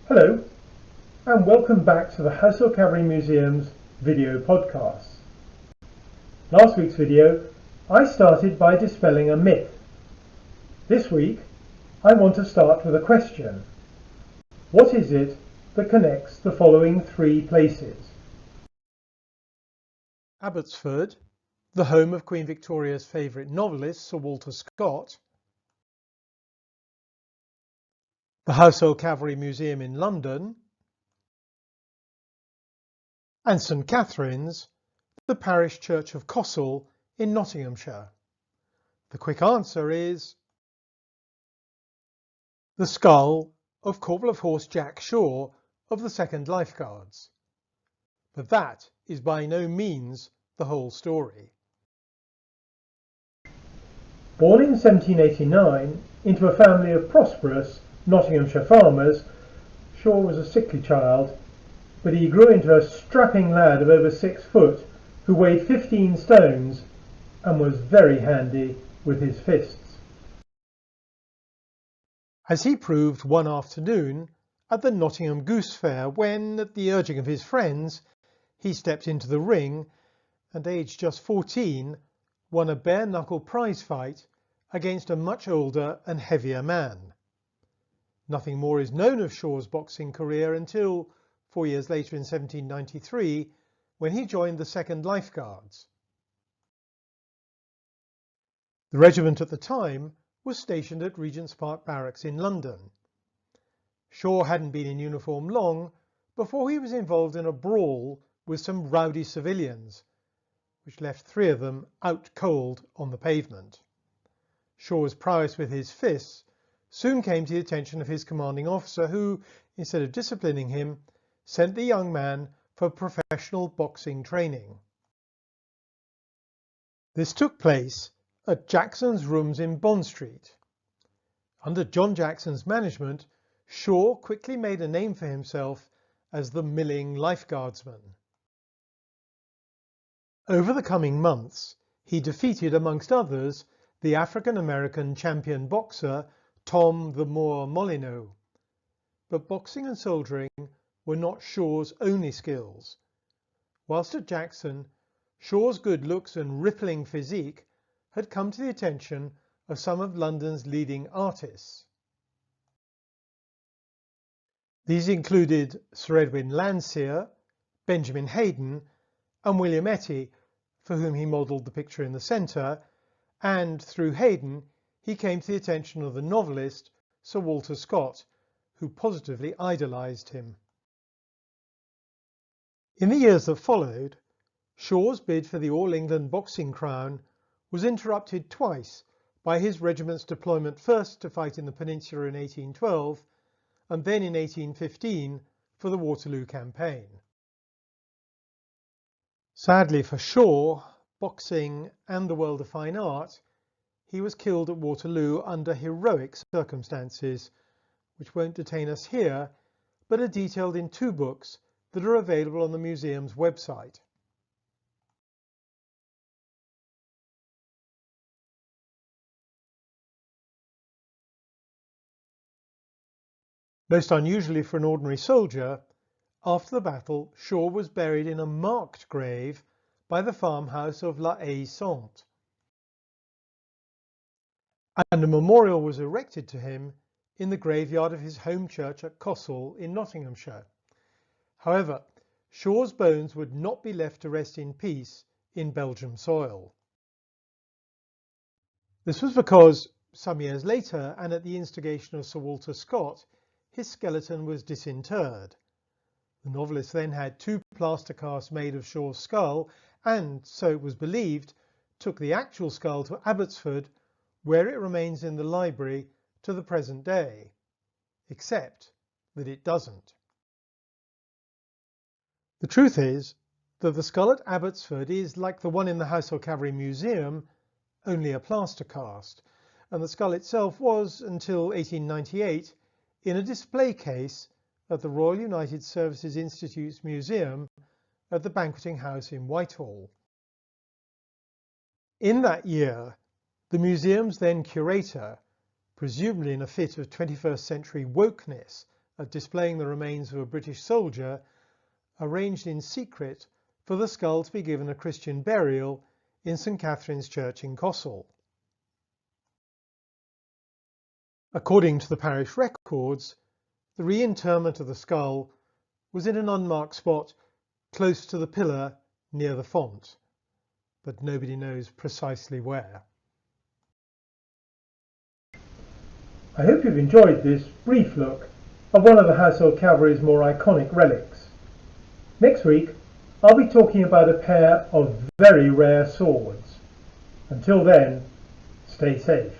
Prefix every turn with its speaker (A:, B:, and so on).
A: Hello and welcome back to the Cavalry Museum's video podcasts. Last week's video I started by dispelling a myth. This week I want to start with a question. What is it that connects the following three places?
B: Abbotsford, the home of Queen Victoria's favourite novelist Sir Walter Scott, the Household Cavalry Museum in London, and St Catherine's, the parish church of Cossall in Nottinghamshire. The quick answer is the skull of Corporal of Horse Jack Shaw of the 2nd Life Guards. But that is by no means the whole story.
A: Born in 1789 into a family of prosperous Nottinghamshire farmers, Shaw was a sickly child, but he grew into a strapping lad of over 6 foot who weighed 15 stones and was very handy with his fists.
B: As he proved one afternoon at the Nottingham Goose Fair when, at the urging of his friends, he stepped into the ring and, aged just 14, won a bare-knuckle prize fight against a much older and heavier man. Nothing more is known of Shaw's boxing career until 4 years later in 1793, when he joined the 2nd Life Guards. The regiment at the time was stationed at Regent's Park Barracks in London. Shaw hadn't been in uniform long before he was involved in a brawl with some rowdy civilians, which left 3 of them out cold on the pavement. Shaw's prowess with his fists soon came to the attention of his commanding officer who, instead of disciplining him, sent the young man for professional boxing training. This took place at Jackson's rooms in Bond Street. Under John Jackson's management, Shaw quickly made a name for himself as the milling lifeguardsman. Over the coming months, he defeated, amongst others, the African-American champion boxer Tom the Moor Molyneux. But boxing and soldiering were not Shaw's only skills. Whilst at Jackson, Shaw's good looks and rippling physique had come to the attention of some of London's leading artists. These included Sir Edwin Landseer, Benjamin Haydon and William Etty, for whom he modelled the picture in the centre, and through Haydon he came to the attention of the novelist Sir Walter Scott, who positively idolised him. In the years that followed, Shaw's bid for the All England boxing crown was interrupted twice by his regiment's deployment, first to fight in the Peninsula in 1812 and then in 1815 for the Waterloo campaign. Sadly for Shaw, boxing and the world of fine art, he was killed at Waterloo under heroic circumstances, which won't detain us here, but are detailed in 2 books that are available on the museum's website. Most unusually for an ordinary soldier, after the battle, Shaw was buried in a marked grave by the farmhouse of La Haye-Sainte, and a memorial was erected to him in the graveyard of his home church at Cossall in Nottinghamshire. However, Shaw's bones would not be left to rest in peace in Belgian soil. This was because, some years later, and at the instigation of Sir Walter Scott, his skeleton was disinterred. The novelist then had 2 plaster casts made of Shaw's skull and, so it was believed, took the actual skull to Abbotsford, where it remains in the library to the present day, except that it doesn't. The truth is that the skull at Abbotsford is, like the one in the Household Cavalry Museum, only a plaster cast, and the skull itself was, until 1898, in a display case at the Royal United Services Institute's museum at the Banqueting House in Whitehall. In that year, the museum's then curator, presumably in a fit of 21st century wokeness at displaying the remains of a British soldier, arranged in secret for the skull to be given a Christian burial in St Catherine's Church in Cossall. According to the parish records, the reinterment of the skull was in an unmarked spot close to the pillar near the font, but nobody knows precisely where.
A: I hope you've enjoyed this brief look at one of the Household Cavalry's more iconic relics. Next week, I'll be talking about a pair of very rare swords. Until then, stay safe.